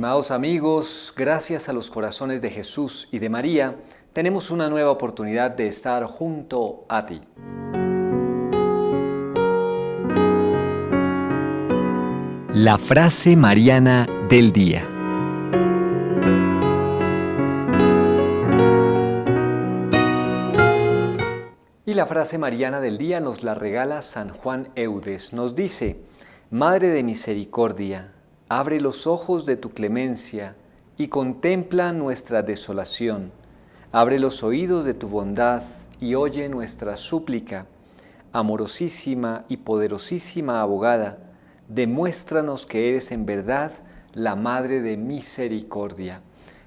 Estimados amigos, gracias a los corazones de Jesús y de María, tenemos una nueva oportunidad de estar junto a ti. La frase mariana del día. Y la frase mariana del día nos la regala San Juan Eudes. Nos dice: Madre de misericordia, abre los ojos de tu clemencia y contempla nuestra desolación. Abre los oídos de tu bondad y oye nuestra súplica. Amorosísima y poderosísima abogada, demuéstranos que eres en verdad la Madre de misericordia.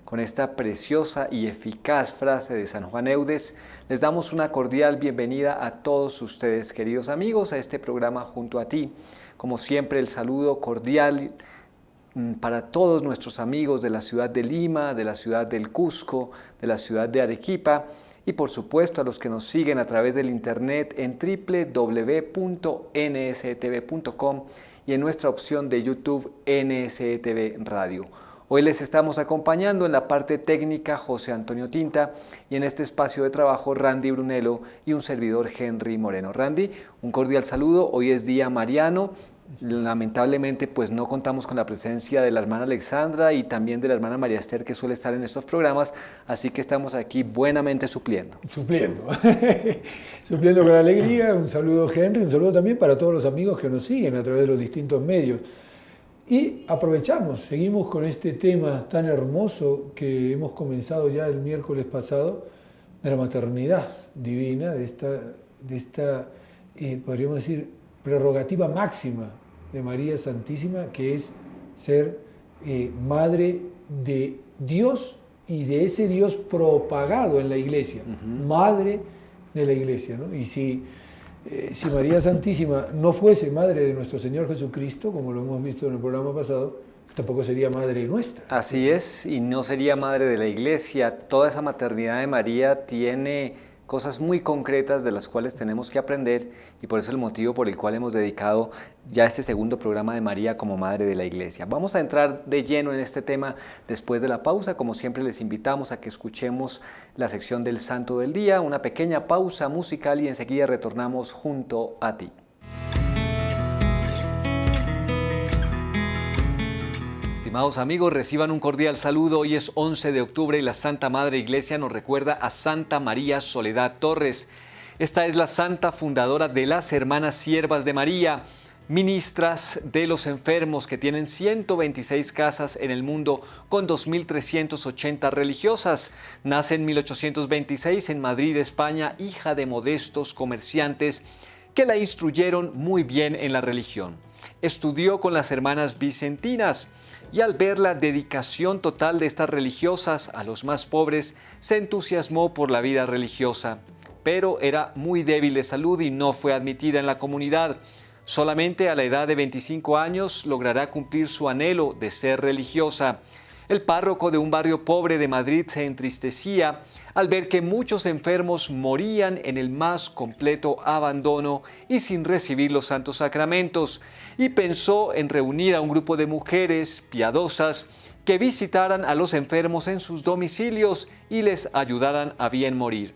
Con esta preciosa y eficaz frase de San Juan Eudes, les damos una cordial bienvenida a todos ustedes, queridos amigos, a este programa Junto a Ti. Como siempre, el saludo cordial para todos nuestros amigos de la ciudad de Lima, de la ciudad del Cusco, de la ciudad de Arequipa y por supuesto a los que nos siguen a través del internet en www.nstv.com y en nuestra opción de YouTube NSTV Radio. Hoy les estamos acompañando en la parte técnica José Antonio Tinta y en este espacio de trabajo Randy Brunello y un servidor Henry Moreno. Randy, un cordial saludo. Hoy es día mariano. Lamentablemente pues no contamos con la presencia de la hermana Alexandra y también de la hermana María Esther, que suele estar en estos programas, así que estamos aquí buenamente supliendo. Supliendo con alegría. Un saludo, Henry, un saludo también para todos los amigos que nos siguen a través de los distintos medios. Y aprovechamos, seguimos con este tema tan hermoso que hemos comenzado ya el miércoles pasado, de la maternidad divina, de esta podríamos decir, prerrogativa máxima de María Santísima, que es ser madre de Dios y de ese Dios propagado en la Iglesia, madre de la Iglesia, ¿no? Y si María Santísima no fuese madre de nuestro Señor Jesucristo, como lo hemos visto en el programa pasado, tampoco sería madre nuestra. Así es, y no sería madre de la Iglesia. Toda esa maternidad de María tiene cosas muy concretas de las cuales tenemos que aprender y por eso el motivo por el cual hemos dedicado ya este segundo programa de María como Madre de la Iglesia. Vamos a entrar de lleno en este tema después de la pausa. Como siempre les invitamos a que escuchemos la sección del Santo del Día, una pequeña pausa musical y enseguida retornamos junto a ti. Estimados amigos, reciban un cordial saludo. Hoy es 11 de octubre y la Santa Madre Iglesia nos recuerda a Santa María Soledad Torres. Esta es la santa fundadora de las Hermanas Siervas de María, ministras de los enfermos, que tienen 126 casas en el mundo con 2.380 religiosas. Nace en 1826 en Madrid, España, hija de modestos comerciantes que la instruyeron muy bien en la religión. Estudió con las hermanas vicentinas y al ver la dedicación total de estas religiosas a los más pobres, se entusiasmó por la vida religiosa, pero era muy débil de salud y no fue admitida en la comunidad. Solamente a la edad de 25 años logrará cumplir su anhelo de ser religiosa. El párroco de un barrio pobre de Madrid se entristecía al ver que muchos enfermos morían en el más completo abandono y sin recibir los santos sacramentos, y pensó en reunir a un grupo de mujeres piadosas que visitaran a los enfermos en sus domicilios y les ayudaran a bien morir.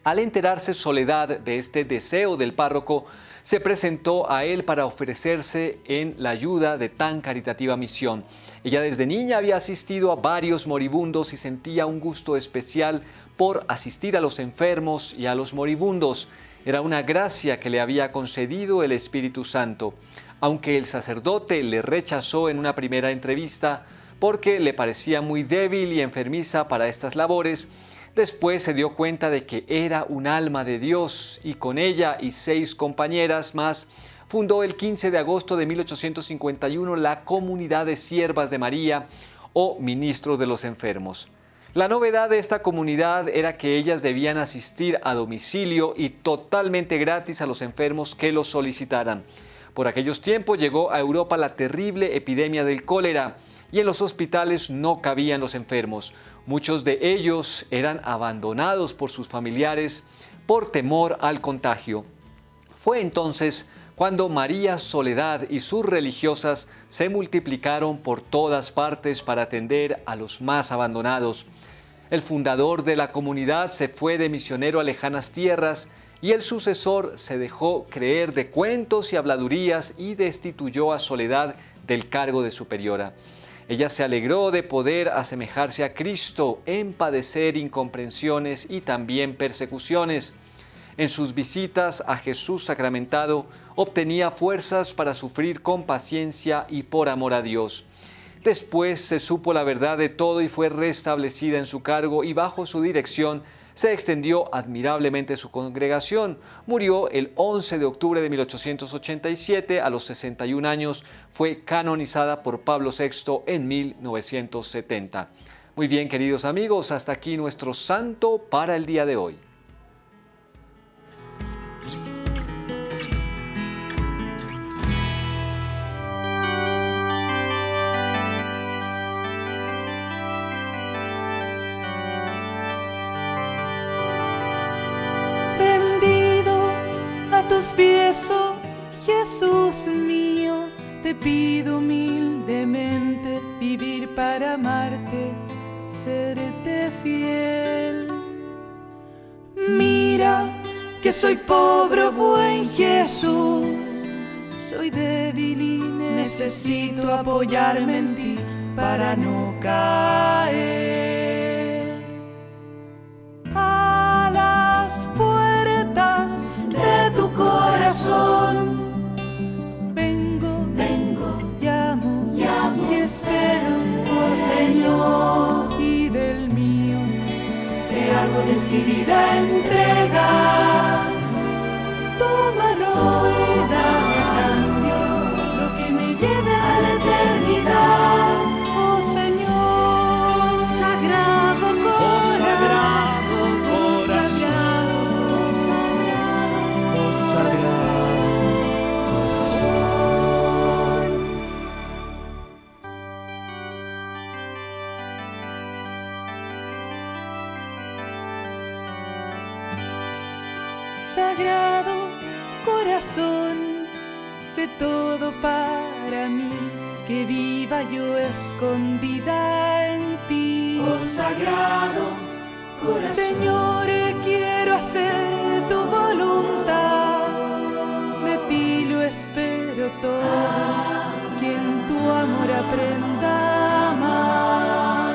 Al enterarse Soledad de este deseo del párroco, se presentó a él para ofrecerse en la ayuda de tan caritativa misión. Ella desde niña había asistido a varios moribundos y sentía un gusto especial por asistir a los enfermos y a los moribundos. Era una gracia que le había concedido el Espíritu Santo. Aunque el sacerdote le rechazó en una primera entrevista porque le parecía muy débil y enfermiza para estas labores, después se dio cuenta de que era un alma de Dios y con ella y 6 compañeras más fundó el 15 de agosto de 1851 la Comunidad de Siervas de María o Ministros de los Enfermos. La novedad de esta comunidad era que ellas debían asistir a domicilio y totalmente gratis a los enfermos que los solicitaran. Por aquellos tiempos llegó a Europa la terrible epidemia del cólera y en los hospitales no cabían los enfermos. Muchos de ellos eran abandonados por sus familiares por temor al contagio. Fue entonces cuando María Soledad y sus religiosas se multiplicaron por todas partes para atender a los más abandonados. El fundador de la comunidad se fue de misionero a lejanas tierras y el sucesor se dejó creer de cuentos y habladurías y destituyó a Soledad del cargo de superiora. Ella se alegró de poder asemejarse a Cristo en padecer incomprensiones y también persecuciones. En sus visitas a Jesús sacramentado, obtenía fuerzas para sufrir con paciencia y por amor a Dios. Después se supo la verdad de todo y fue restablecida en su cargo, y bajo su dirección se extendió admirablemente su congregación. Murió el 11 de octubre de 1887 a los 61 años. Fue canonizada por Pablo VI en 1970. Muy bien, queridos amigos, hasta aquí nuestro santo para el día de hoy. Tus pies, oh Jesús mío, te pido humildemente vivir para amarte, serte fiel. Mira que soy pobre, buen Jesús, soy débil y necesito apoyarme en ti para no caer. A las puertas de tu corazón vengo, llamo y espero, oh Señor, y del mío te hago decidida entrega. Tómalo y dame a cambio lo que me lleve a la eternidad, oh Señor, sagrado corazón, Sagrado corazón, sé todo para mí, que viva yo escondida en ti. Oh sagrado corazón, Señor, quiero hacer tu voluntad, de ti lo espero todo, quien tu amor aprenda a amar.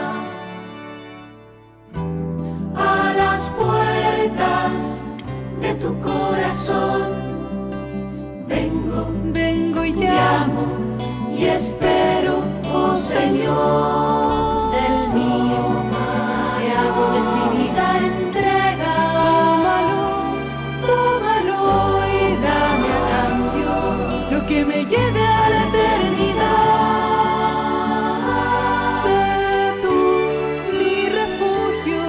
a las puertas de tu corazón vengo y llamo y espero, oh Señor, del mío te hago decidida entrega. Tómalo y dame a cambio lo que me lleve a la eternidad. Sé tú mi refugio,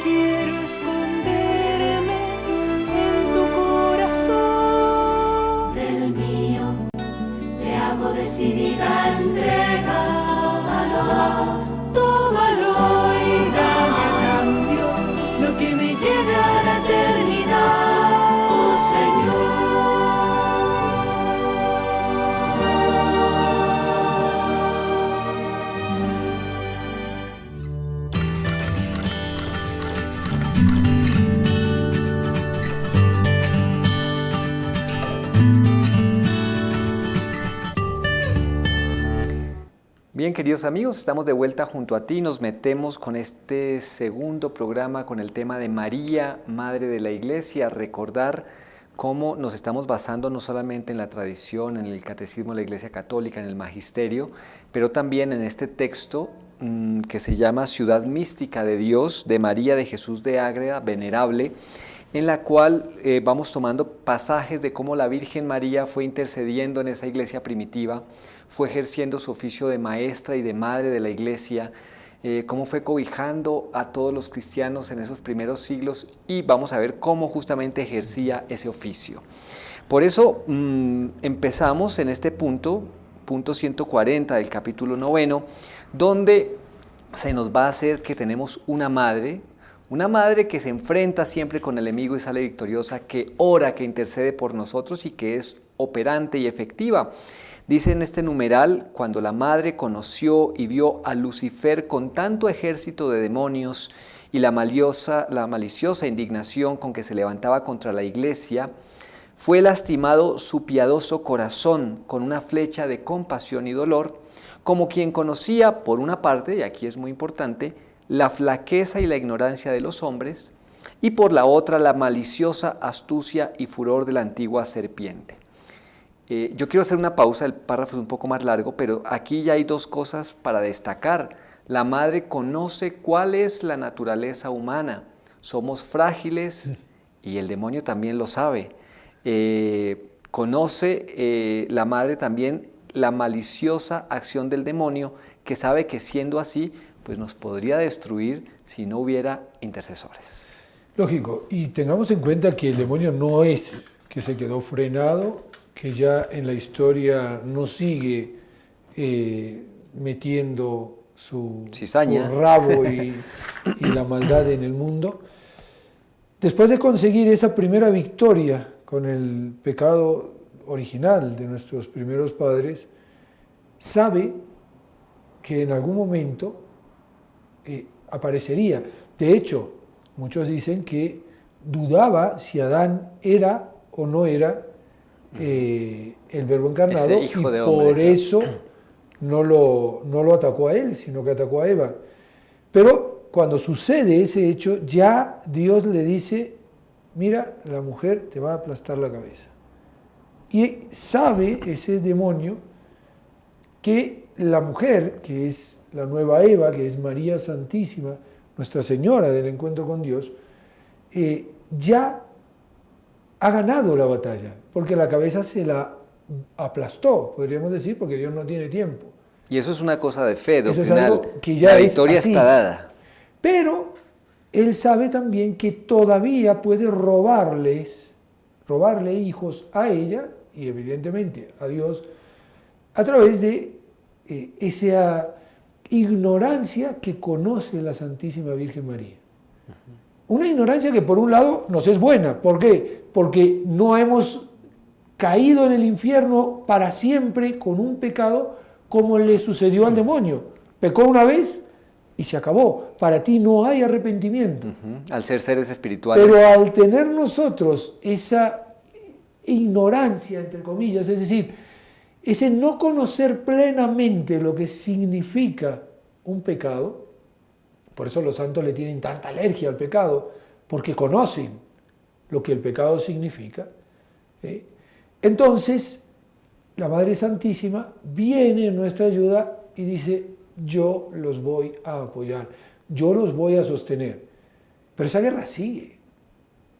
quiero esconderme en tu corazón. Del mío te hago decidida entrega. Tómalo y dame a cambio lo que me lleve a la eternidad, Oh Señor. Bien, queridos amigos, estamos de vuelta junto a ti. Nos metemos con este segundo programa con el tema de María, Madre de la Iglesia. Recordar cómo nos estamos basando no solamente en la tradición, en el catecismo de la Iglesia Católica, en el magisterio, pero también en este texto que se llama Ciudad Mística de Dios, de María de Jesús de Ágreda, venerable, en la cual vamos tomando pasajes de cómo la Virgen María fue intercediendo en esa iglesia primitiva, fue ejerciendo su oficio de maestra y de madre de la iglesia, cómo fue cobijando a todos los cristianos en esos primeros siglos, y vamos a ver cómo justamente ejercía ese oficio. Por eso empezamos en este punto 140 del capítulo 9, donde se nos va a hacer que tenemos una madre Una madre que se enfrenta siempre con el enemigo y sale victoriosa, que ora, que intercede por nosotros y que es operante y efectiva. Dice en este numeral, cuando la madre conoció y vio a Lucifer con tanto ejército de demonios y la maliciosa indignación con que se levantaba contra la iglesia, fue lastimado su piadoso corazón con una flecha de compasión y dolor, como quien conocía, por una parte, y aquí es muy importante, la flaqueza y la ignorancia de los hombres, y por la otra, la maliciosa astucia y furor de la antigua serpiente. Yo quiero hacer una pausa, el párrafo es un poco más largo, pero aquí ya hay dos cosas para destacar. La madre conoce cuál es la naturaleza humana. Somos frágiles y el demonio también lo sabe. Conoce la madre también la maliciosa acción del demonio, que sabe que siendo así, pues nos podría destruir si no hubiera intercesores. Lógico, y tengamos en cuenta que el demonio no es que se quedó frenado, que ya en la historia no sigue metiendo su rabo y la maldad en el mundo. Después de conseguir esa primera victoria con el pecado original de nuestros primeros padres, sabe que en algún momento aparecería. De hecho, muchos dicen que dudaba si Adán era o no era el Verbo encarnado, y por eso no lo atacó a él, sino que atacó a Eva. Pero cuando sucede ese hecho, ya Dios le dice, mira, la mujer te va a aplastar la cabeza. Y sabe ese demonio que la mujer, que es la nueva Eva, que es María Santísima, Nuestra Señora del encuentro con Dios, ya ha ganado la batalla, porque la cabeza se la aplastó, podríamos decir, porque Dios no tiene tiempo. Y eso es una cosa de fe doctrinal. Eso es algo que ya la victoria está dada. Pero él sabe también que todavía puede robarle hijos a ella, y evidentemente a Dios, a través de esa ignorancia que conoce la Santísima Virgen María. Una ignorancia que por un lado nos es buena. ¿Por qué? Porque no hemos caído en el infierno para siempre con un pecado como le sucedió al demonio. Pecó una vez y se acabó. Para ti no hay arrepentimiento. Al ser seres espirituales. Pero al tener nosotros esa ignorancia, entre comillas, es decir, ese no conocer plenamente lo que significa un pecado, por eso los santos le tienen tanta alergia al pecado, porque conocen lo que el pecado significa. Entonces, la Madre Santísima viene en nuestra ayuda y dice, yo los voy a apoyar, yo los voy a sostener. Pero esa guerra sigue.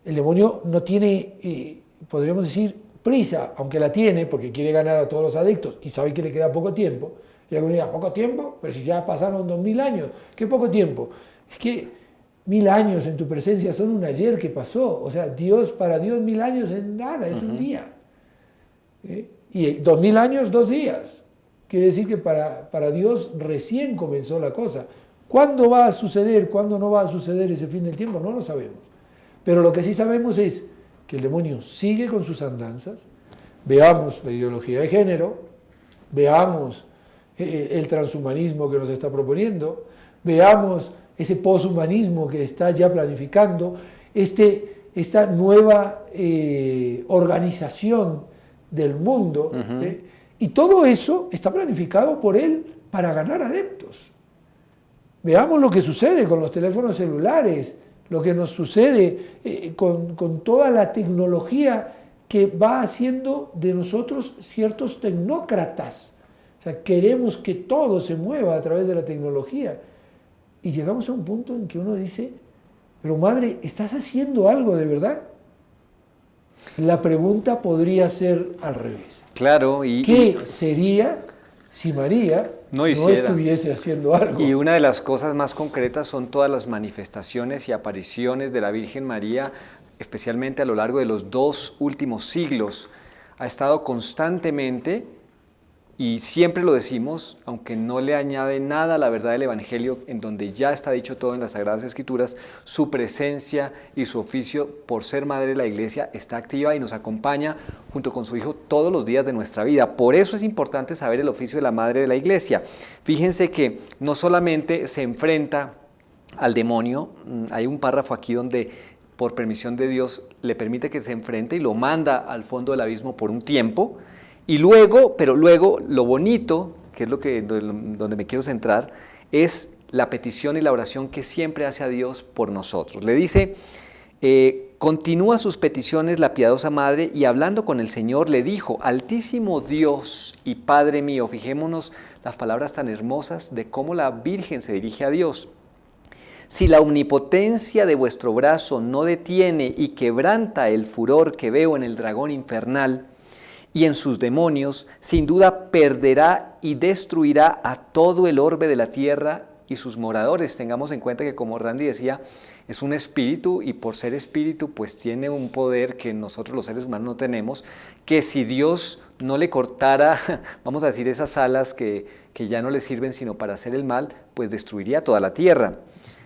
El demonio no tiene, podríamos decir, prisa, aunque la tiene, porque quiere ganar a todos los adictos y sabe que le queda poco tiempo. Y algunos dirán, ¿poco tiempo? Pero si ya pasaron 2000 años, ¿qué poco tiempo? Es que 1000 años en tu presencia son un ayer que pasó. O sea, para Dios 1000 años es nada, es un día. Y 2000 años, 2 días. Quiere decir que para Dios recién comenzó la cosa. ¿Cuándo va a suceder, cuándo no va a suceder ese fin del tiempo? No lo sabemos. Pero lo que sí sabemos es que el demonio sigue con sus andanzas. Veamos la ideología de género, veamos el transhumanismo que nos está proponiendo, veamos ese poshumanismo que está ya planificando, esta nueva organización del mundo, y todo eso está planificado por él para ganar adeptos. Veamos lo que sucede con los teléfonos celulares, lo que nos sucede con toda la tecnología que va haciendo de nosotros ciertos tecnócratas. O sea, queremos que todo se mueva a través de la tecnología. Y llegamos a un punto en que uno dice, pero madre, ¿estás haciendo algo de verdad? La pregunta podría ser al revés. Claro. ¿Qué sería si María no estuviese haciendo algo? Y una de las cosas más concretas son todas las manifestaciones y apariciones de la Virgen María, especialmente a lo largo de los 2 últimos siglos. Ha estado constantemente Y siempre lo decimos, aunque no le añade nada a la verdad del Evangelio, en donde ya está dicho todo en las Sagradas Escrituras, su presencia y su oficio por ser madre de la Iglesia está activa y nos acompaña junto con su Hijo todos los días de nuestra vida. Por eso es importante saber el oficio de la madre de la Iglesia. Fíjense que no solamente se enfrenta al demonio, hay un párrafo aquí donde por permisión de Dios le permite que se enfrente y lo manda al fondo del abismo por un tiempo. Y luego, pero luego, lo bonito, que es donde me quiero centrar, es la petición y la oración que siempre hace a Dios por nosotros. Le dice, continúa sus peticiones la piadosa madre y hablando con el Señor le dijo, Altísimo Dios y Padre mío, fijémonos las palabras tan hermosas de cómo la Virgen se dirige a Dios. Si la omnipotencia de vuestro brazo no detiene y quebranta el furor que veo en el dragón infernal, y en sus demonios, sin duda perderá y destruirá a todo el orbe de la tierra y sus moradores. Tengamos en cuenta que, como Randy decía, es un espíritu y por ser espíritu pues tiene un poder que nosotros los seres humanos no tenemos, que si Dios no le cortara, vamos a decir, esas alas que ya no le sirven sino para hacer el mal, pues destruiría toda la tierra.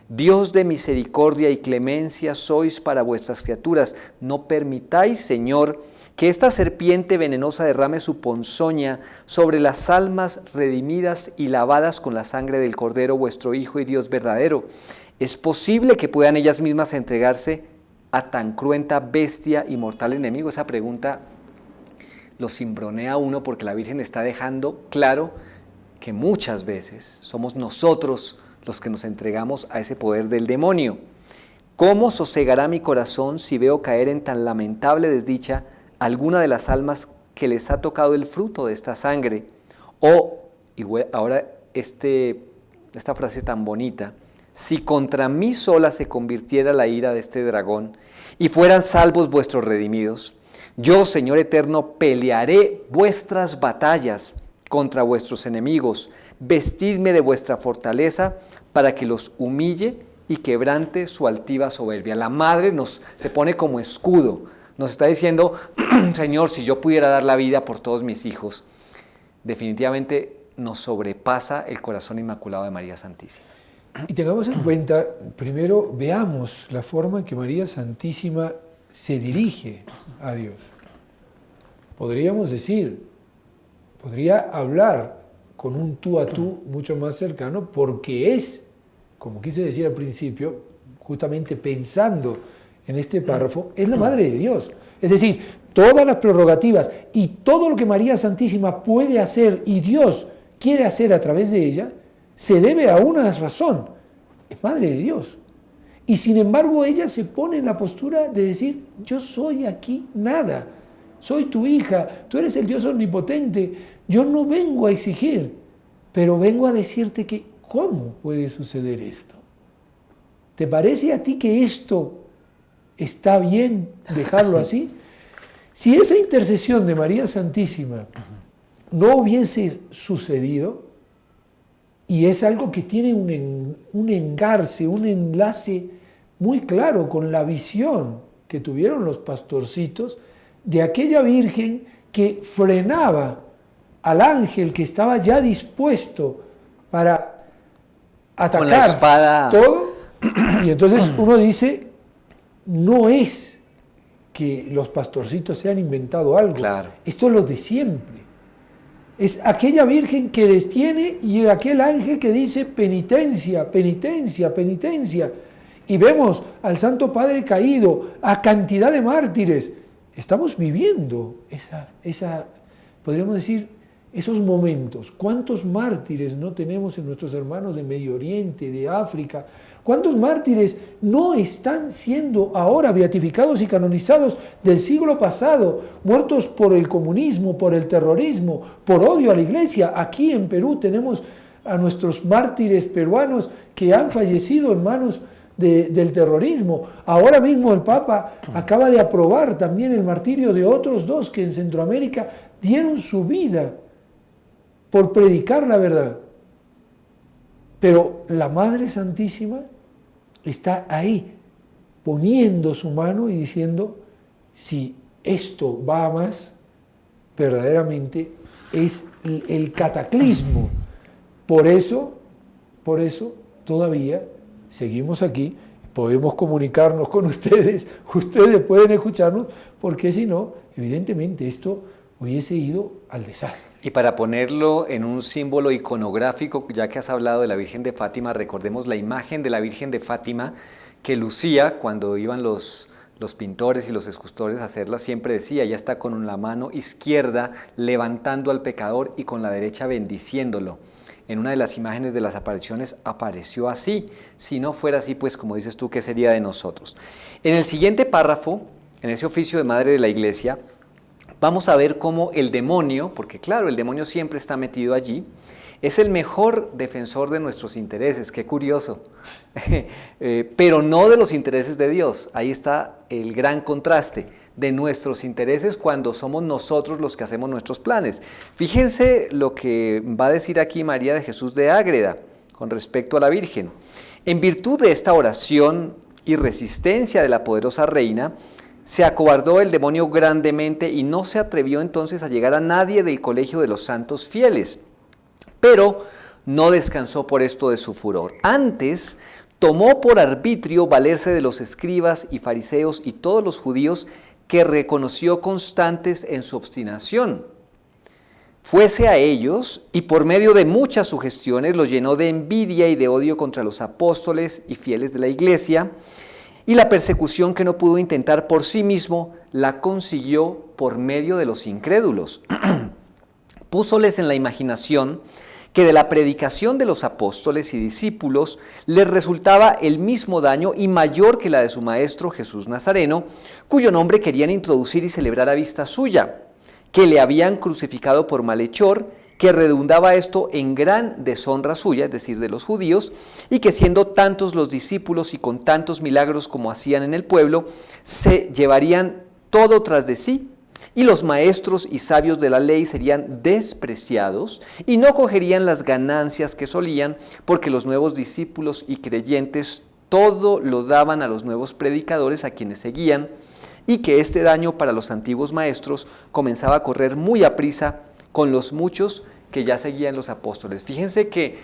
Dios de misericordia y clemencia sois para vuestras criaturas. No permitáis, Señor, que esta serpiente venenosa derrame su ponzoña sobre las almas redimidas y lavadas con la sangre del Cordero, vuestro Hijo y Dios verdadero. ¿Es posible que puedan ellas mismas entregarse a tan cruenta bestia y mortal enemigo? Esa pregunta lo cimbronea a uno porque la Virgen está dejando claro que muchas veces somos nosotros los que nos entregamos a ese poder del demonio. ¿Cómo sosegará mi corazón si veo caer en tan lamentable desdicha alguna de las almas que les ha tocado el fruto de esta sangre? O, ahora esta frase tan bonita, si contra mí sola se convirtiera la ira de este dragón y fueran salvos vuestros redimidos, yo, Señor eterno, pelearé vuestras batallas contra vuestros enemigos, vestidme de vuestra fortaleza para que los humille y quebrante su altiva soberbia. La madre se pone como escudo. Nos está diciendo, Señor, si yo pudiera dar la vida por todos mis hijos, definitivamente nos sobrepasa el corazón inmaculado de María Santísima. Y tengamos en cuenta, primero veamos la forma en que María Santísima se dirige a Dios. Podría hablar con un tú a tú mucho más cercano porque es, como quise decir al principio, justamente pensando en este párrafo, es la Madre de Dios. Es decir, todas las prerrogativas y todo lo que María Santísima puede hacer y Dios quiere hacer a través de ella, se debe a una razón, es Madre de Dios. Y sin embargo ella se pone en la postura de decir, yo soy aquí nada, soy tu hija, tú eres el Dios omnipotente, yo no vengo a exigir, pero vengo a decirte que ¿cómo puede suceder esto? ¿Te parece a ti que esto está bien dejarlo así? Si esa intercesión de María Santísima no hubiese sucedido, y es algo que tiene un engarce, un enlace muy claro con la visión que tuvieron los pastorcitos de aquella Virgen que frenaba al ángel que estaba ya dispuesto para atacar con la espada. Todo, y entonces uno dice, no es que los pastorcitos se han inventado algo, claro. Esto es lo de siempre. Es aquella Virgen que detiene y aquel ángel que dice penitencia, penitencia, penitencia. Y vemos al Santo Padre caído, a cantidad de mártires. Estamos viviendo podríamos decir, esos momentos. ¿Cuántos mártires no tenemos en nuestros hermanos de Medio Oriente, de África? ¿Cuántos mártires no están siendo ahora beatificados y canonizados del siglo pasado, muertos por el comunismo, por el terrorismo, por odio a la Iglesia? Aquí en Perú tenemos a nuestros mártires peruanos que han fallecido en manos del terrorismo. Ahora mismo el Papa acaba de aprobar también el martirio de otros dos que en Centroamérica dieron su vida por predicar la verdad. Pero la Madre Santísima está ahí, poniendo su mano y diciendo, si esto va a más, verdaderamente es el cataclismo. Por eso todavía seguimos aquí, podemos comunicarnos con ustedes, ustedes pueden escucharnos, porque si no, evidentemente esto hubiese ido al desastre. Y para ponerlo en un símbolo iconográfico, ya que has hablado de la Virgen de Fátima, recordemos la imagen de la Virgen de Fátima que lucía cuando iban los pintores y los escultores a hacerla, siempre decía, ella está con la mano izquierda levantando al pecador y con la derecha bendiciéndolo. En una de las imágenes de las apariciones apareció así. Si no fuera así, pues como dices tú, ¿qué sería de nosotros? En el siguiente párrafo, en ese oficio de Madre de la Iglesia, vamos a ver cómo el demonio, porque claro, el demonio siempre está metido allí, es el mejor defensor de nuestros intereses, qué curioso, pero no de los intereses de Dios. Ahí está el gran contraste de nuestros intereses cuando somos nosotros los que hacemos nuestros planes. Fíjense lo que va a decir aquí María de Jesús de Ágreda con respecto a la Virgen. En virtud de esta oración y resistencia de la poderosa reina, se acobardó el demonio grandemente y no se atrevió entonces a llegar a nadie del colegio de los santos fieles. Pero no descansó por esto de su furor. Antes tomó por arbitrio valerse de los escribas y fariseos y todos los judíos que reconoció constantes en su obstinación. Fuese a ellos y por medio de muchas sugestiones los llenó de envidia y de odio contra los apóstoles y fieles de la iglesia, y la persecución que no pudo intentar por sí mismo la consiguió por medio de los incrédulos. Púsoles en la imaginación que de la predicación de los apóstoles y discípulos les resultaba el mismo daño y mayor que la de su maestro Jesús Nazareno, cuyo nombre querían introducir y celebrar a vista suya, que le habían crucificado por malhechor, que redundaba esto en gran deshonra suya, es decir, de los judíos, y que siendo tantos los discípulos y con tantos milagros como hacían en el pueblo, se llevarían todo tras de sí, y los maestros y sabios de la ley serían despreciados y no cogerían las ganancias que solían, porque los nuevos discípulos y creyentes todo lo daban a los nuevos predicadores a quienes seguían, y que este daño para los antiguos maestros comenzaba a correr muy aprisa con los muchos que ya seguían los apóstoles. Fíjense que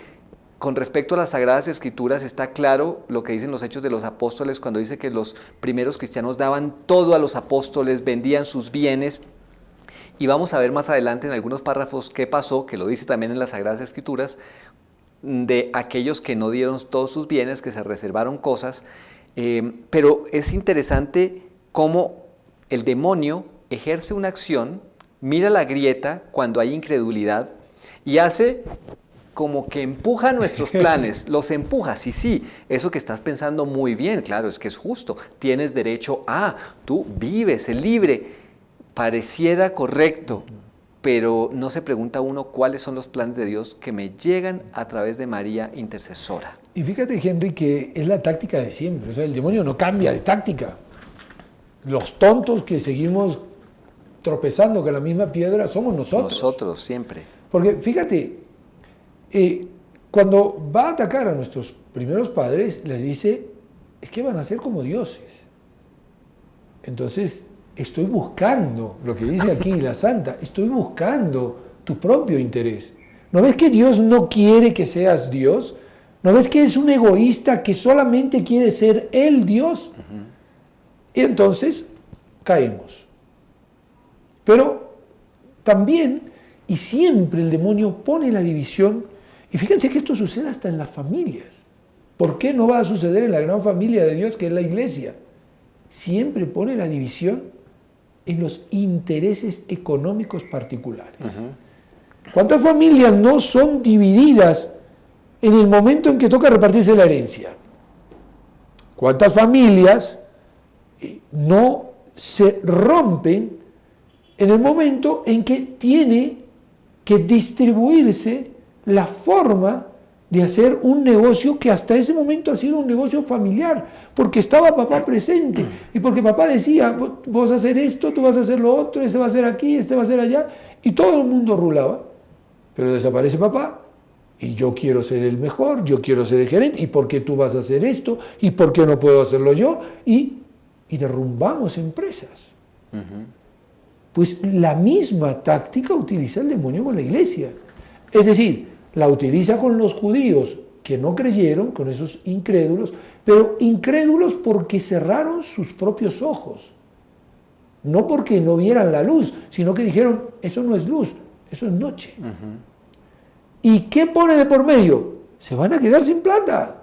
con respecto a las Sagradas Escrituras está claro lo que dicen los Hechos de los Apóstoles cuando dice que los primeros cristianos daban todo a los apóstoles, vendían sus bienes. Y vamos a ver más adelante en algunos párrafos qué pasó, que lo dice también en las Sagradas Escrituras, de aquellos que no dieron todos sus bienes, que se reservaron cosas. Pero es interesante cómo el demonio ejerce una acción, mira la grieta cuando hay incredulidad y hace como que empuja nuestros planes, los empuja, sí, eso que estás pensando muy bien, claro, es que es justo, tienes derecho a, tú vives, el libre, pareciera correcto, pero no se pregunta uno cuáles son los planes de Dios que me llegan a través de María intercesora. Y fíjate, Henry, que es la táctica de siempre, o sea, el demonio no cambia de táctica. Los tontos que seguimos tropezando con la misma piedra somos nosotros. Nosotros, siempre. Porque fíjate, cuando va a atacar a nuestros primeros padres, les dice, es que van a ser como dioses. Entonces, estoy buscando, lo que dice aquí la santa, estoy buscando tu propio interés. ¿No ves que Dios no quiere que seas Dios? ¿No ves que es un egoísta que solamente quiere ser el Dios? Y entonces caemos. Pero también, y siempre el demonio pone la división, y fíjense que esto sucede hasta en las familias. ¿Por qué no va a suceder en la gran familia de Dios que es la iglesia? Siempre pone la división en los intereses económicos particulares. ¿Cuántas familias no son divididas en el momento en que toca repartirse la herencia? ¿Cuántas familias no se rompen en el momento en que tiene que distribuirse la forma de hacer un negocio que hasta ese momento ha sido un negocio familiar, porque estaba papá presente y porque papá decía, vos vas a hacer esto, tú vas a hacer lo otro, este va a hacer aquí, este va a hacer allá, y todo el mundo rulaba, pero desaparece papá y yo quiero ser el mejor, yo quiero ser el gerente, ¿y por qué tú vas a hacer esto? ¿Y por qué no puedo hacerlo yo? Y derrumbamos empresas. Pues la misma táctica utiliza el demonio con la iglesia. Es decir, la utiliza con los judíos que no creyeron, con esos incrédulos, pero incrédulos porque cerraron sus propios ojos. No porque no vieran la luz, sino que dijeron, eso no es luz, eso es noche. ¿Y qué pone de por medio? Se van a quedar sin plata.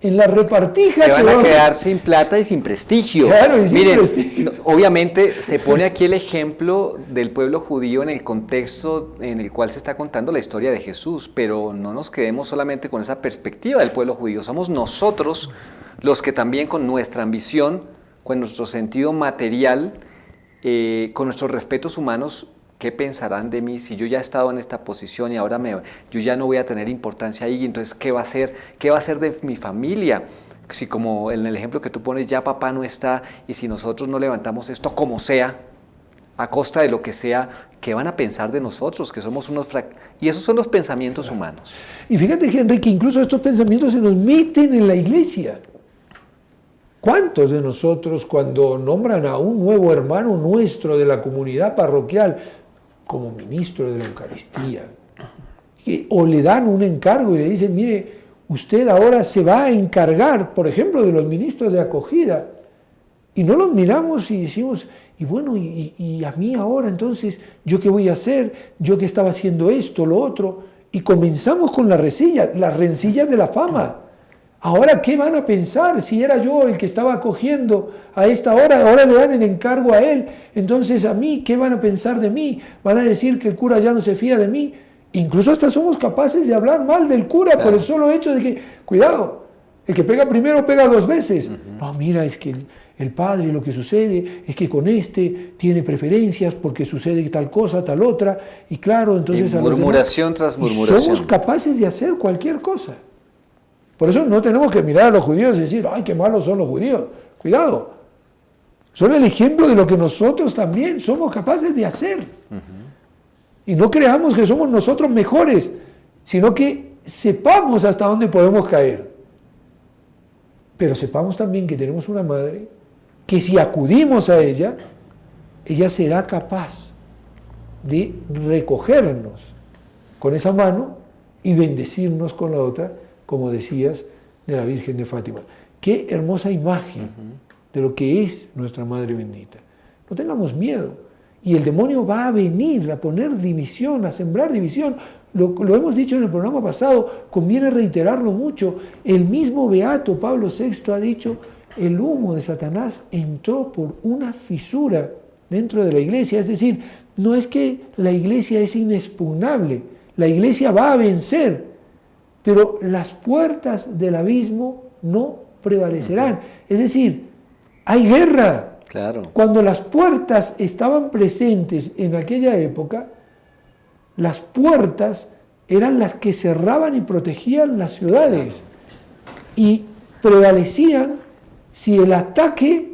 En la repartija se van a quedar sin plata y sin prestigio. Claro, y sin Miren, prestigio. Obviamente se pone aquí el ejemplo del pueblo judío en el contexto en el cual se está contando la historia de Jesús, pero no nos quedemos solamente con esa perspectiva del pueblo judío. Somos nosotros los que también con nuestra ambición, con nuestro sentido material, con nuestros respetos humanos, ¿qué pensarán de mí si yo ya he estado en esta posición y ahora yo ya no voy a tener importancia ahí? Entonces, ¿qué va a hacer? ¿Qué va a hacer de mi familia? Si como en el ejemplo que tú pones, ya papá no está, y si nosotros no levantamos esto como sea, a costa de lo que sea, ¿qué van a pensar de nosotros? Que somos unos y esos son los pensamientos humanos. Y fíjate, Henry, que incluso estos pensamientos se nos meten en la iglesia. ¿Cuántos de nosotros, cuando nombran a un nuevo hermano nuestro de la comunidad parroquial como ministro de la Eucaristía, o le dan un encargo y le dicen, mire, usted ahora se va a encargar, por ejemplo, de los ministros de acogida, y no los miramos y decimos, y bueno, y a mí ahora entonces, ¿yo qué voy a hacer? ¿Yo que estaba haciendo esto, lo otro? Y comenzamos con las rencillas de la fama. Ahora, ¿qué van a pensar? Si era yo el que estaba acogiendo a esta hora, ahora le dan el encargo a él. Entonces, a mí, ¿qué van a pensar de mí? ¿Van a decir que el cura ya no se fía de mí? Incluso hasta somos capaces de hablar mal del cura, claro, por el solo hecho de que, cuidado, el que pega primero pega dos veces. No, mira, es que el padre, lo que sucede es que con este tiene preferencias porque sucede tal cosa, tal otra. Y claro, entonces... Y murmuración tras murmuración. Somos capaces de hacer cualquier cosa. Por eso no tenemos que mirar a los judíos y decir, ay, qué malos son los judíos. Cuidado. Son el ejemplo de lo que nosotros también somos capaces de hacer. Y no creamos que somos nosotros mejores, sino que sepamos hasta dónde podemos caer. Pero sepamos también que tenemos una madre que si acudimos a ella, ella será capaz de recogernos con esa mano y bendecirnos con la otra, como decías, de la Virgen de Fátima. Qué hermosa imagen de lo que es nuestra Madre bendita. No tengamos miedo. Y el demonio va a venir a poner división, a sembrar división. Lo hemos dicho en el programa pasado, conviene reiterarlo mucho. El mismo beato Pablo VI ha dicho, el humo de Satanás entró por una fisura dentro de la iglesia. Es decir, no es que la iglesia es inexpugnable, la iglesia va a vencer, pero las puertas del abismo no prevalecerán. Es decir, hay guerra. Claro. Cuando las puertas estaban presentes en aquella época, las puertas eran las que cerraban y protegían las ciudades. Y prevalecían si el ataque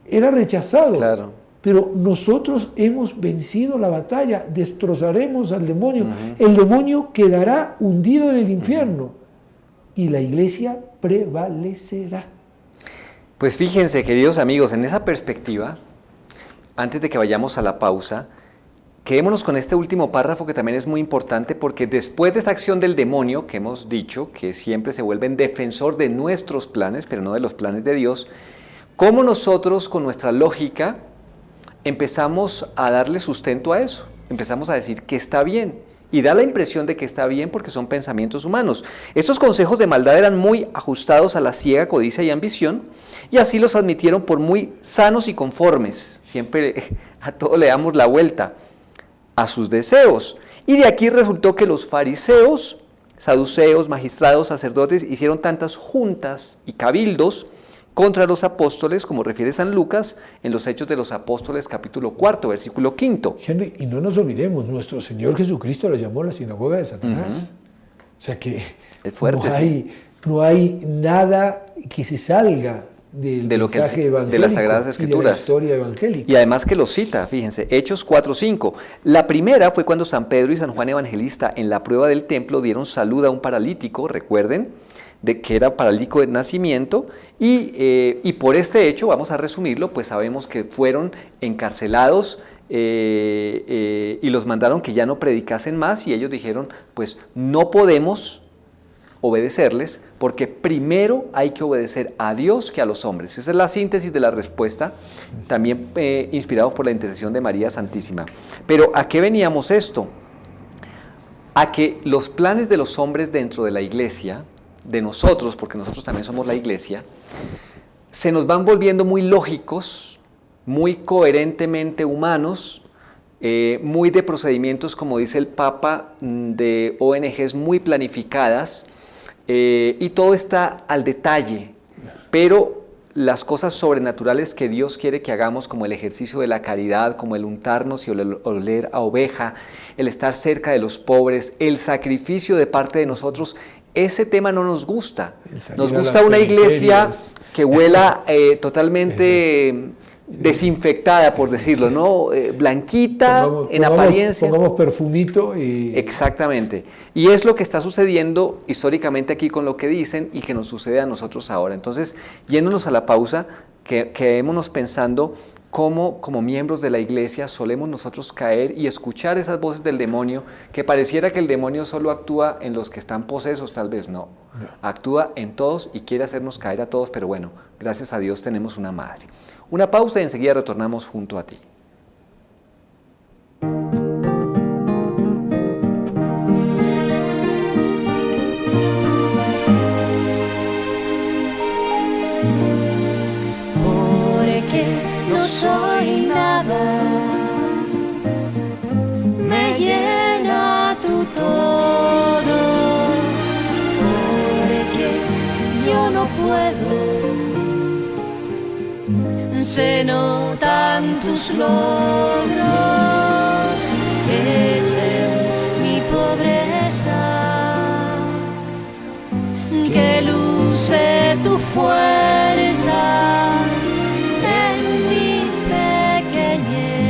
era rechazado. Claro. Pero nosotros hemos vencido la batalla, destrozaremos al demonio. El demonio quedará hundido en el infierno y la iglesia prevalecerá. Pues fíjense, queridos amigos, en esa perspectiva, antes de que vayamos a la pausa, quedémonos con este último párrafo que también es muy importante, porque después de esta acción del demonio, que hemos dicho que siempre se vuelve en defensor de nuestros planes, pero no de los planes de Dios, ¿cómo nosotros con nuestra lógica empezamos a darle sustento a eso? Empezamos a decir que está bien. Y da la impresión de que está bien porque son pensamientos humanos. Estos consejos de maldad eran muy ajustados a la ciega codicia y ambición, y así los admitieron por muy sanos y conformes. Siempre a todo le damos la vuelta a sus deseos. Y de aquí resultó que los fariseos, saduceos, magistrados, sacerdotes hicieron tantas juntas y cabildos contra los apóstoles, como refiere San Lucas en los Hechos de los Apóstoles, capítulo 4, versículo 5. Henry, y no nos olvidemos, nuestro Señor Jesucristo la llamó la sinagoga de Satanás. O sea que es fuerte, no hay nada que se salga del mensaje evangélico, de las Sagradas Escrituras, y de la historia evangélica. Y además que lo cita, fíjense, Hechos 4:5. La primera fue cuando San Pedro y San Juan Evangelista en la prueba del templo dieron salud a un paralítico, recuerden, que era paralítico de nacimiento, y por este hecho, vamos a resumirlo, pues sabemos que fueron encarcelados y los mandaron que ya no predicasen más, y ellos dijeron, pues no podemos obedecerles, porque primero hay que obedecer a Dios que a los hombres. Esa es la síntesis de la respuesta, también inspirados por la intercesión de María Santísima. Pero ¿a qué veníamos esto? A que los planes de los hombres dentro de la iglesia, de nosotros, porque nosotros también somos la iglesia, se nos van volviendo muy lógicos, muy coherentemente humanos, muy de procedimientos, como dice el Papa, de ONGs muy planificadas, y todo está al detalle, pero las cosas sobrenaturales que Dios quiere que hagamos, como el ejercicio de la caridad, como el untarnos y oler a oveja, el estar cerca de los pobres, el sacrificio de parte de nosotros, ese tema no nos gusta. Nos gusta una iglesia que huela totalmente desinfectada, por decirlo, ¿no? Blanquita, en apariencia. Pongamos perfumito y... Exactamente. Y es lo que está sucediendo históricamente aquí con lo que dicen y que nos sucede a nosotros ahora. Entonces, yéndonos a la pausa, quedémonos pensando cómo, como miembros de la iglesia, solemos nosotros caer y escuchar esas voces del demonio, que pareciera que el demonio solo actúa en los que están posesos, tal vez no. Actúa en todos y quiere hacernos caer a todos, pero bueno, gracias a Dios tenemos una madre. Una pausa y enseguida retornamos junto a ti. Porque no soy nada, me llena tu todo, porque yo no puedo. Se notan tus logros, es en mi pobreza que luce tu fuerza, en mi pequeñez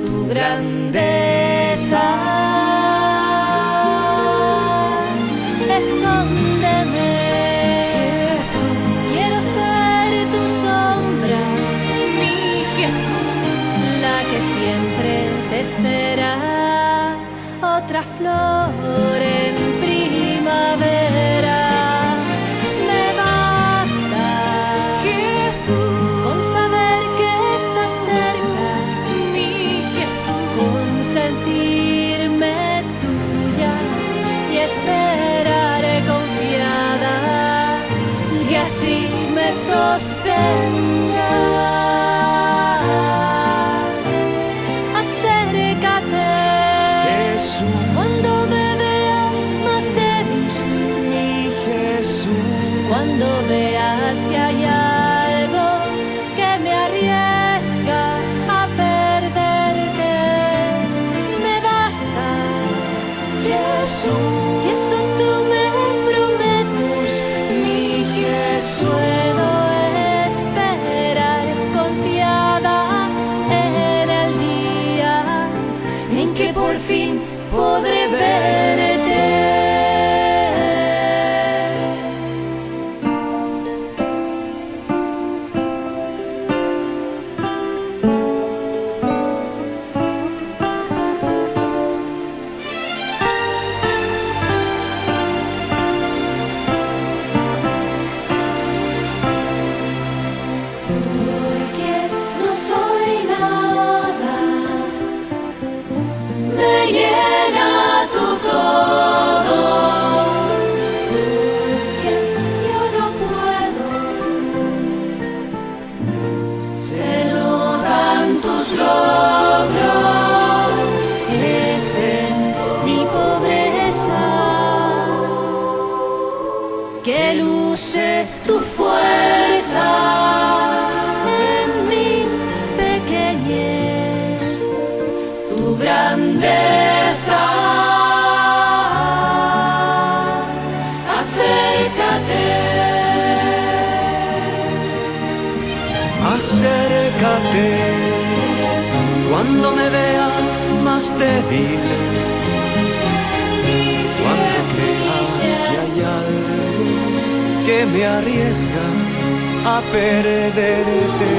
tu grandeza. Escóndeme, Jesús, quiero ser tu sombra, mi Jesús, la que siempre te espera, otra flor en primavera. Me basta, Jesús, con saber que estás cerca, mi Jesús, con sentirme tuya y esperaré confiada que así me sostengas. Acércate, Jesús, cuando me veas más débil, mi Jesús, cuando veas que hay algo que me arriesga a perderte, me basta, Jesús, si eso tú me prometes, mi Jesús, puedo esperar confiada en el día en que por fin podré verte. Porque no soy nada, me llena tu todo, porque yo no puedo. Se notan tus logros, es en mi pobreza que luce tu fuerza. Grandeza, acércate, acércate, cuando me veas más débil, cuando creas que hay algo que me arriesga a perderte.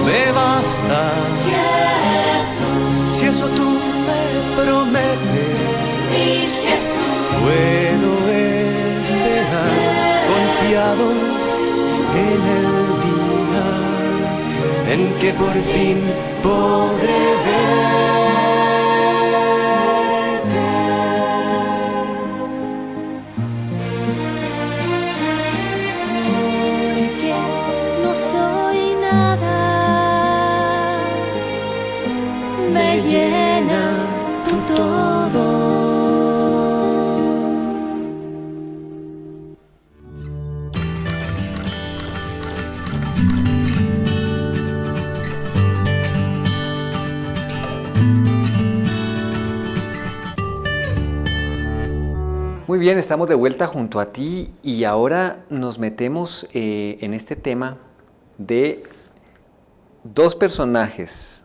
Me basta, Jesús, si eso tú me prometes, mi Jesús, puedo esperar confiado en el día en que por fin podré verte. porque no soy nada, me llena tu todo. Muy bien, estamos de vuelta junto a ti y ahora nos metemos en este tema de dos personajes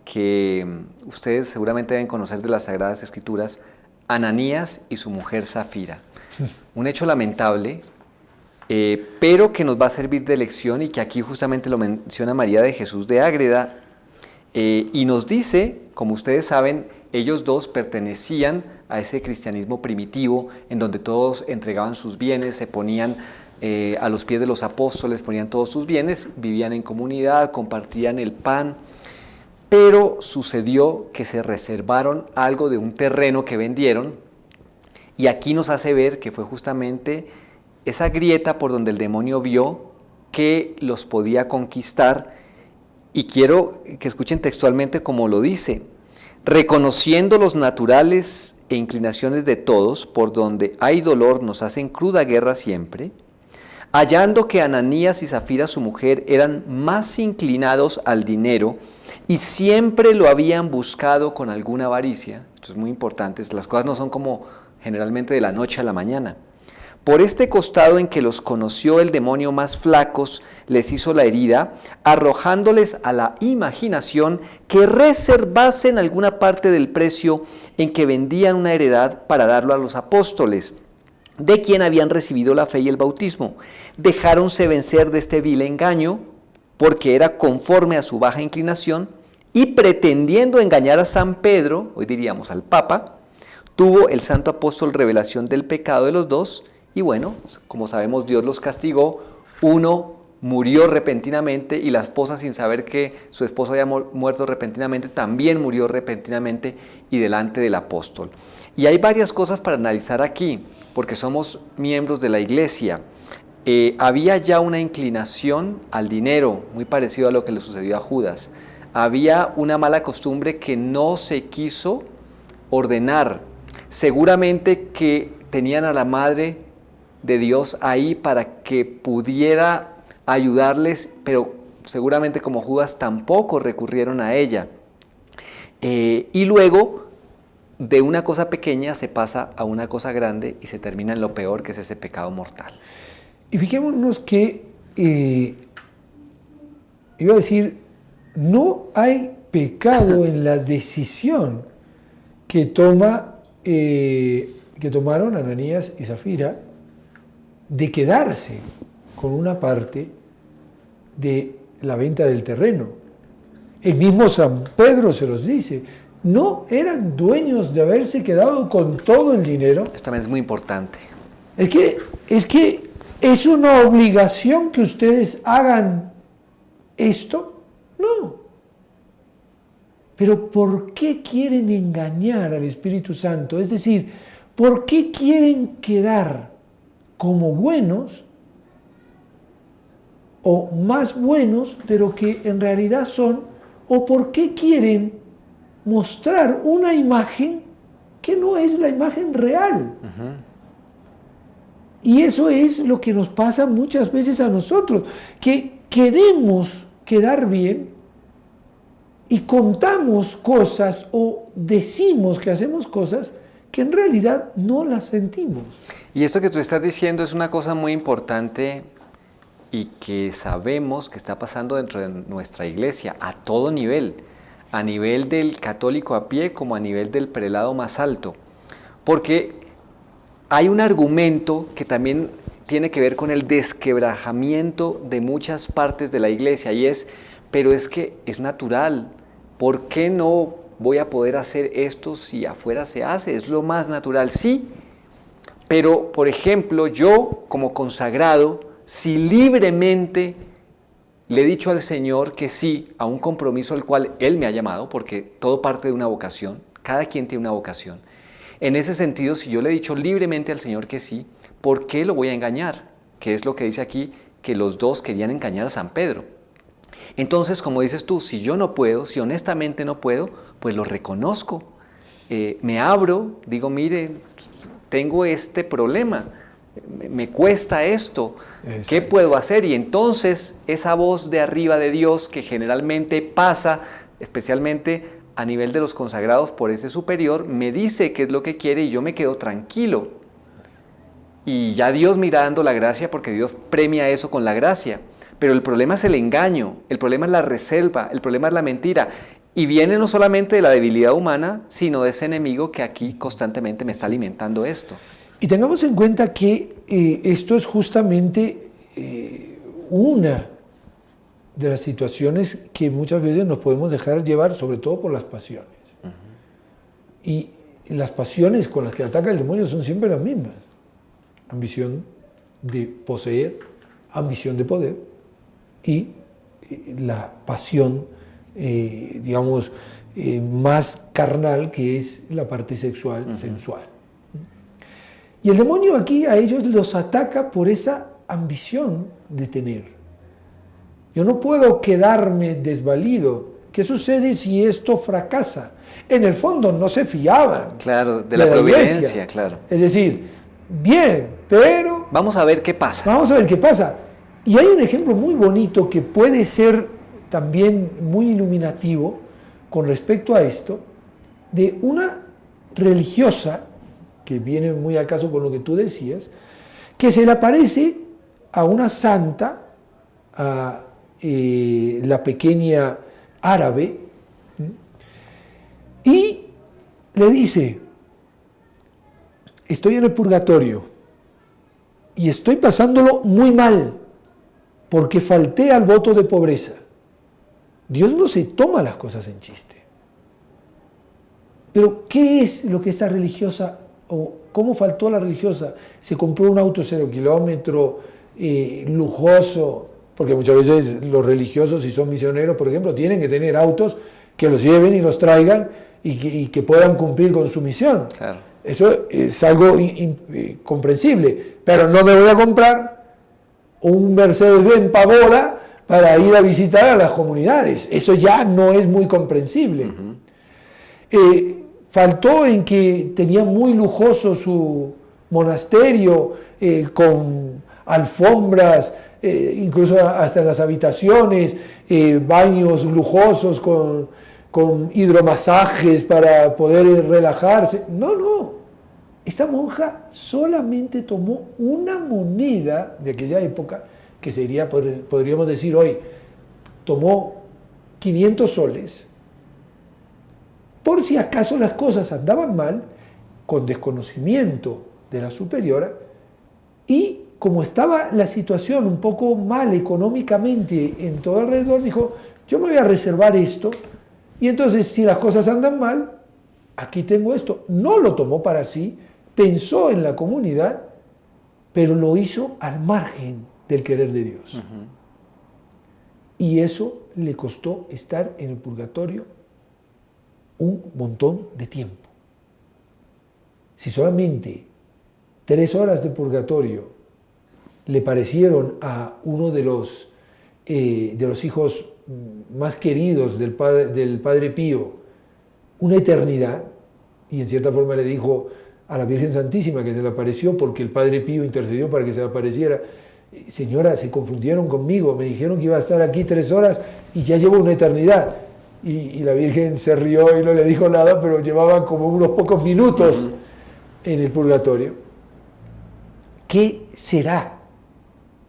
que ustedes seguramente deben conocer de las Sagradas Escrituras, Ananías y su mujer Zafira. Un hecho lamentable, pero que nos va a servir de lección y que aquí justamente lo menciona María de Jesús de Ágreda y nos dice, como ustedes saben, ellos dos pertenecían a ese cristianismo primitivo en donde todos entregaban sus bienes, se ponían a los pies de los apóstoles, ponían todos sus bienes, vivían en comunidad, compartían el pan, pero sucedió que se reservaron algo de un terreno que vendieron y aquí nos hace ver que fue justamente esa grieta por donde el demonio vio que los podía conquistar y quiero que escuchen textualmente como lo dice. Reconociendo los naturales e inclinaciones de todos, por donde hay dolor nos hacen cruda guerra siempre, hallando que Ananías y Zafira su mujer eran más inclinados al dinero y siempre lo habían buscado con alguna avaricia, esto es muy importante, las cosas no son como generalmente de la noche a la mañana. Por este costado en que los conoció el demonio más flacos, les hizo la herida, arrojándoles a la imaginación que reservasen alguna parte del precio en que vendían una heredad para darlo a los apóstoles, de quien habían recibido la fe y el bautismo. Dejáronse vencer de este vil engaño, porque era conforme a su baja inclinación, y pretendiendo engañar a San Pedro, hoy diríamos al Papa, tuvo el santo apóstol revelación del pecado de los dos, y bueno, como sabemos, Dios los castigó. Uno murió repentinamente y la esposa, sin saber que su esposo había muerto repentinamente, también murió repentinamente y delante del apóstol. Y hay varias cosas para analizar aquí, porque somos miembros de la iglesia. Había ya una inclinación al dinero, muy parecido a lo que le sucedió a Judas. Había una mala costumbre que no se quiso ordenar. Seguramente que tenían a la Madre de Dios ahí para que pudiera ayudarles, pero seguramente como Judas tampoco recurrieron a ella. Y luego de una cosa pequeña se pasa a una cosa grande y se termina en lo peor, que es ese pecado mortal. Y fijémonos que, iba a decir, no hay pecado en la decisión que tomaron Ananías y Zafira de quedarse con una parte de la venta del terreno. El mismo San Pedro se los dice, no eran dueños de haberse quedado con todo el dinero. Esto también es muy importante. Es que es una obligación que ustedes hagan esto. No. Pero ¿por qué quieren engañar al Espíritu Santo? Es decir, ¿por qué quieren quedar como buenos o más buenos de lo que en realidad son? ¿O por qué quieren mostrar una imagen que no es la imagen real? Y eso es lo que nos pasa muchas veces a nosotros, que queremos quedar bien y contamos cosas o decimos que hacemos cosas que en realidad no las sentimos. Y esto que tú estás diciendo es una cosa muy importante y que sabemos que está pasando dentro de nuestra iglesia a todo nivel, a nivel del católico a pie como a nivel del prelado más alto, porque hay un argumento que también tiene que ver con el desquebrajamiento de muchas partes de la iglesia y pero es que es natural. ¿Por qué no voy a poder hacer esto si afuera se hace? Es lo más natural, sí. Pero, por ejemplo, yo como consagrado, si libremente le he dicho al Señor que sí a un compromiso al cual Él me ha llamado, porque todo parte de una vocación, cada quien tiene una vocación. En ese sentido, si yo le he dicho libremente al Señor que sí, ¿por qué lo voy a engañar? Que es lo que dice aquí, que los dos querían engañar a San Pedro. Entonces, como dices tú, si yo no puedo, si honestamente no puedo, pues lo reconozco. Me abro, digo, mire, tengo este problema, me cuesta esto, Exacto. ¿qué puedo hacer? Y entonces esa voz de arriba de Dios que generalmente pasa, especialmente a nivel de los consagrados por ese superior, me dice qué es lo que quiere y yo me quedo tranquilo. Y ya Dios me irá dando la gracia porque Dios premia eso con la gracia. Pero el problema es el engaño, el problema es la reserva, el problema es la mentira. Y viene no solamente de la debilidad humana, sino de ese enemigo que aquí constantemente me está alimentando esto. Y tengamos en cuenta que esto es justamente una de las situaciones que muchas veces nos podemos dejar llevar, sobre todo por las pasiones. Y las pasiones con las que ataca el demonio son siempre las mismas. Ambición de poseer, ambición de poder y la pasión, digamos, más carnal, que es la parte sexual, sensual. Y el demonio aquí a ellos los ataca por esa ambición de tener. Yo no puedo quedarme desvalido. ¿Qué sucede si esto fracasa? En el fondo no se fiaban. Claro, de la providencia, iglesia. Claro. Es decir, bien, pero... Vamos a ver qué pasa. Vamos a ver qué pasa. Y hay un ejemplo muy bonito que puede ser también muy iluminativo con respecto a esto, de una religiosa, que viene muy al caso con lo que tú decías, que se le aparece a una santa, a la pequeña árabe, y le dice: estoy en el purgatorio y estoy pasándolo muy mal porque falté al voto de pobreza. Dios no se toma las cosas en chiste. Pero ¿qué es lo que esta religiosa, o cómo faltó la religiosa? Se compró un auto 0 kilómetro, lujoso, porque muchas veces los religiosos, si son misioneros, por ejemplo, tienen que tener autos que los lleven y los traigan y que puedan cumplir con su misión. Claro. Eso es algo comprensible, pero no me voy a comprar un Mercedes-Benz Pagoda para ir a visitar a las comunidades. Eso ya no es muy comprensible. Faltó en que tenía muy lujoso su monasterio, con alfombras, incluso hasta en las habitaciones, baños lujosos con hidromasajes para poder relajarse. No. Esta monja solamente tomó una moneda de aquella época, que sería, podríamos decir hoy, tomó 500 soles, por si acaso las cosas andaban mal, con desconocimiento de la superiora, y como estaba la situación un poco mal económicamente en todo alrededor, dijo: yo me voy a reservar esto, y entonces si las cosas andan mal, aquí tengo esto. No lo tomó para sí, pensó en la comunidad, pero lo hizo al margen del querer de Dios. Y eso le costó estar en el purgatorio un montón de tiempo. Si solamente 3 horas de purgatorio le parecieron a uno de los hijos más queridos del Padre Pío una eternidad, y en cierta forma le dijo a la Virgen Santísima que se le apareció porque el Padre Pío intercedió para que se le apareciera: señora, se confundieron conmigo, me dijeron que iba a estar aquí 3 horas y ya llevo una eternidad. Y la Virgen se rió y no le dijo nada, pero llevaba como unos pocos minutos en el purgatorio. ¿Qué será?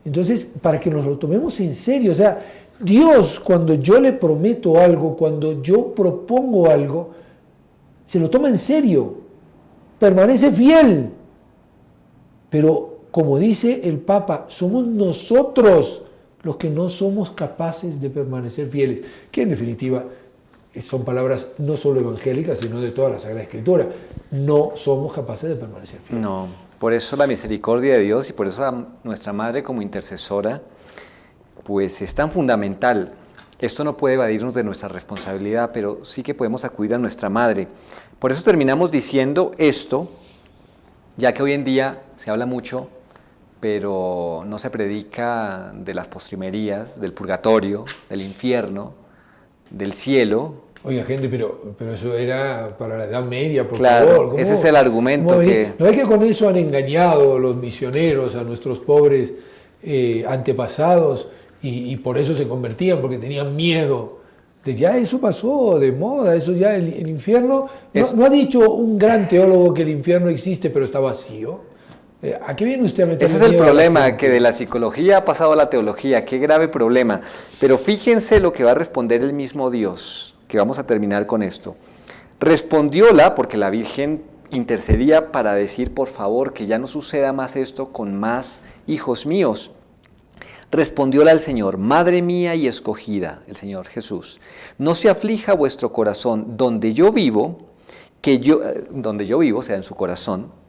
Entonces, para que nos lo tomemos en serio, o sea, Dios, cuando yo le prometo algo, cuando yo propongo algo, se lo toma en serio, permanece fiel, pero como dice el Papa, somos nosotros los que no somos capaces de permanecer fieles, que en definitiva son palabras no solo evangélicas, sino de toda la Sagrada Escritura. No somos capaces de permanecer fieles. No, por eso la misericordia de Dios y por eso nuestra Madre como intercesora, pues es tan fundamental. Esto no puede evadirnos de nuestra responsabilidad, pero sí que podemos acudir a nuestra Madre. Por eso terminamos diciendo esto, ya que hoy en día se habla mucho, pero no se predica de las postrimerías, del purgatorio, del infierno, del cielo. Oiga, gente, pero eso era para la Edad Media, por Claro, favor. ese es el argumento que... ¿No es que con eso han engañado los misioneros a nuestros pobres antepasados y por eso se convertían, porque tenían miedo? Ya eso pasó de moda, eso ya el infierno... No ha dicho un gran teólogo que el infierno existe, pero está vacío. ¿A qué viene usted a meter? Ese es el problema, que de la psicología ha pasado a la teología. Qué grave problema. Pero fíjense lo que va a responder el mismo Dios, que vamos a terminar con esto. Respondióla, porque la Virgen intercedía para decir, por favor, que ya no suceda más esto con más hijos míos. Respondióla al Señor: Madre mía y escogida, el Señor Jesús, no se aflija vuestro corazón, donde yo vivo, o sea, en su corazón,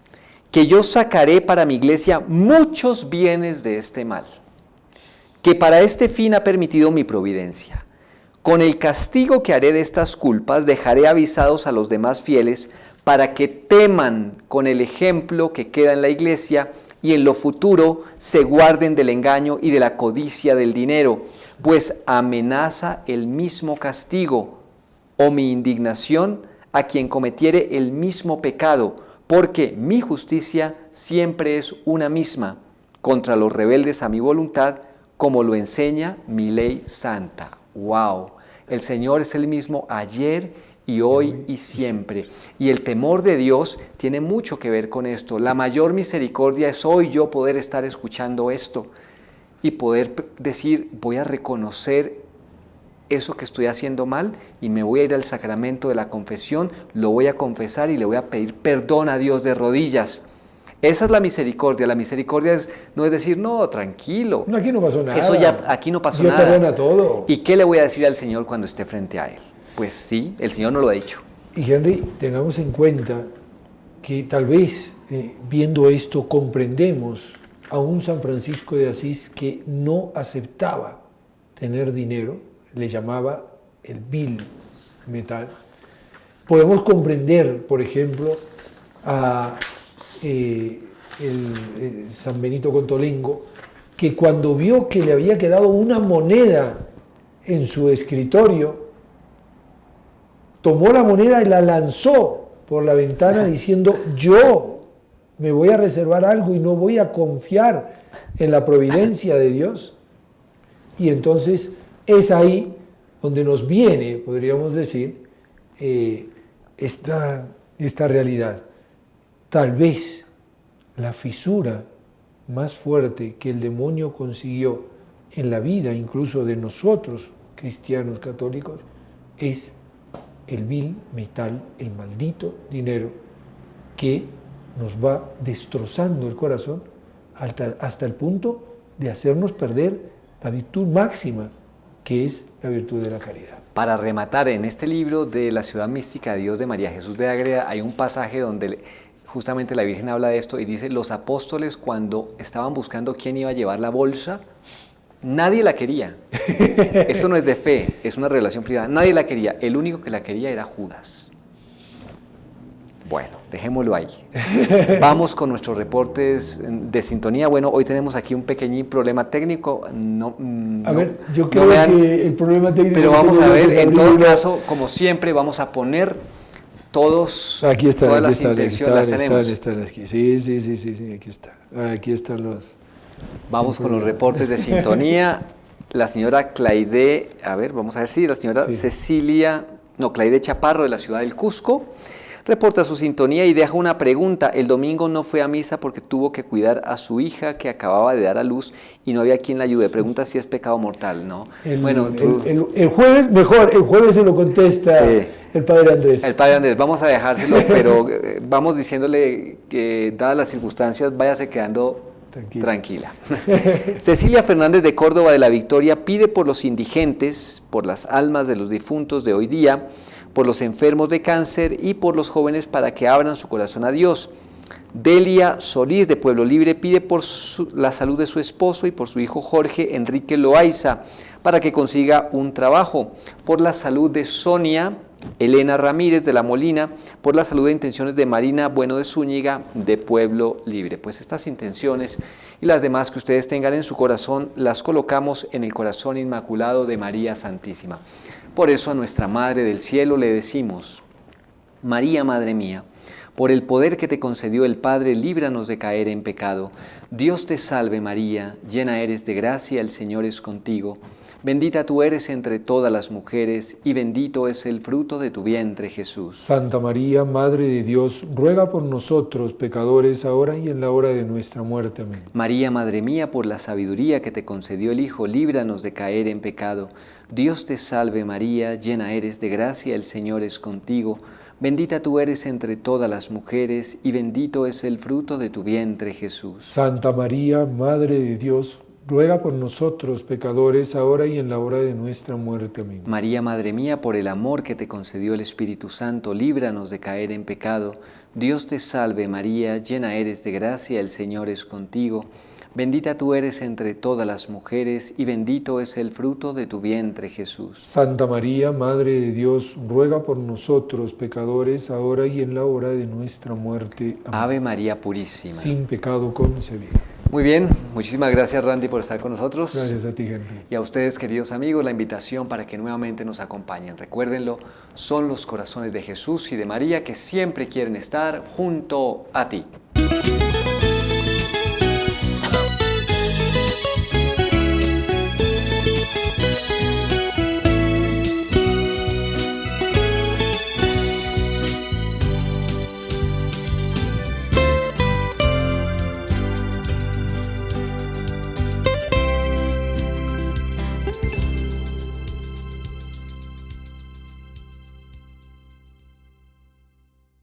que yo sacaré para mi iglesia muchos bienes de este mal, que para este fin ha permitido mi providencia. Con el castigo que haré de estas culpas, dejaré avisados a los demás fieles para que teman con el ejemplo que queda en la iglesia y en lo futuro se guarden del engaño y de la codicia del dinero, pues amenaza el mismo castigo o mi indignación a quien cometiere el mismo pecado, porque mi justicia siempre es una misma contra los rebeldes a mi voluntad, como lo enseña mi ley santa. ¡Wow! El Señor es el mismo ayer y hoy y siempre. Y el temor de Dios tiene mucho que ver con esto. La mayor misericordia es hoy yo poder estar escuchando esto y poder decir, voy a reconocer eso que estoy haciendo mal y me voy a ir al sacramento de la confesión, lo voy a confesar y le voy a pedir perdón a Dios de rodillas. Esa es la misericordia. La misericordia no es decir, no, tranquilo. No, aquí no pasó nada. Eso ya, aquí no pasó Dios nada. perdona todo. ¿Y qué le voy a decir al Señor cuando esté frente a Él? Pues sí, el Señor nos lo ha dicho. Y Henry, tengamos en cuenta que tal vez viendo esto comprendemos a un San Francisco de Asís que no aceptaba tener dinero, le llamaba el vil metal. Podemos comprender, por ejemplo, a San Benito Contolengo, que cuando vio que le había quedado una moneda en su escritorio, tomó la moneda y la lanzó por la ventana diciendo, yo me voy a reservar algo y no voy a confiar en la providencia de Dios. Y entonces es ahí donde nos viene, podríamos decir, esta realidad. Tal vez la fisura más fuerte que el demonio consiguió en la vida, incluso de nosotros, cristianos católicos, es el vil metal, el maldito dinero, que nos va destrozando el corazón hasta el punto de hacernos perder la virtud máxima, que es la virtud de la caridad. Para rematar, en este libro de La ciudad mística de Dios de María Jesús de Ágreda hay un pasaje donde justamente la Virgen habla de esto y dice, los apóstoles cuando estaban buscando quién iba a llevar la bolsa, nadie la quería. Esto no es de fe, es una revelación privada. Nadie la quería, el único que la quería era Judas. Bueno, dejémoslo ahí. Vamos con nuestros reportes de sintonía. Bueno, hoy tenemos aquí un pequeño problema técnico. A ver, yo creo que el problema técnico... Pero vamos a ver, en todo caso, como siempre, vamos a poner todas las intenciones, las tenemos. Están aquí. Sí, aquí está. Aquí están los... Vamos con los reportes de sintonía. La señora Claide, a ver, vamos a ver si la señora Claide Chaparro de la ciudad del Cusco reporta su sintonía y deja una pregunta. El domingo no fue a misa porque tuvo que cuidar a su hija que acababa de dar a luz y no había quien la ayude. Pregunta si es pecado mortal, ¿no? El jueves, mejor, el jueves se lo contesta el padre Andrés. El padre Andrés, vamos a dejárselo, pero vamos diciéndole que dadas las circunstancias váyase quedando Tranquila. Cecilia Fernández de Córdoba de la Victoria pide por los indigentes, por las almas de los difuntos de hoy día, por los enfermos de cáncer y por los jóvenes para que abran su corazón a Dios. Delia Solís de Pueblo Libre pide por la salud de su esposo y por su hijo Jorge Enrique Loaiza para que consiga un trabajo, por la salud de Sonia Elena Ramírez de La Molina, por la salud e intenciones de Marina Bueno de Zúñiga de Pueblo Libre. Pues estas intenciones y las demás que ustedes tengan en su corazón las colocamos en el corazón inmaculado de María Santísima. Por eso a nuestra Madre del Cielo le decimos: María, Madre mía, por el poder que te concedió el Padre, líbranos de caer en pecado. Dios te salve María, llena eres de gracia, el Señor es contigo. Bendita tú eres entre todas las mujeres, y bendito es el fruto de tu vientre, Jesús. Santa María, Madre de Dios, ruega por nosotros pecadores, ahora y en la hora de nuestra muerte. Amén. María, Madre mía, por la sabiduría que te concedió el Hijo, líbranos de caer en pecado. Dios te salve María, llena eres de gracia, el Señor es contigo. Bendita tú eres entre todas las mujeres, y bendito es el fruto de tu vientre, Jesús. Santa María, Madre de Dios, ruega por nosotros pecadores, ahora y en la hora de nuestra muerte. Amén. María, Madre mía, por el amor que te concedió el Espíritu Santo, líbranos de caer en pecado. Dios te salve María, llena eres de gracia, el Señor es contigo. Bendita tú eres entre todas las mujeres, y bendito es el fruto de tu vientre, Jesús. Santa María, Madre de Dios, ruega por nosotros pecadores, ahora y en la hora de nuestra muerte. Amén. Ave María Purísima. Sin pecado concebido. Muy bien, muchísimas gracias Randy por estar con nosotros. Gracias a ti, Henry. Y a ustedes, queridos amigos, la invitación para que nuevamente nos acompañen. Recuérdenlo, son los corazones de Jesús y de María que siempre quieren estar junto a ti.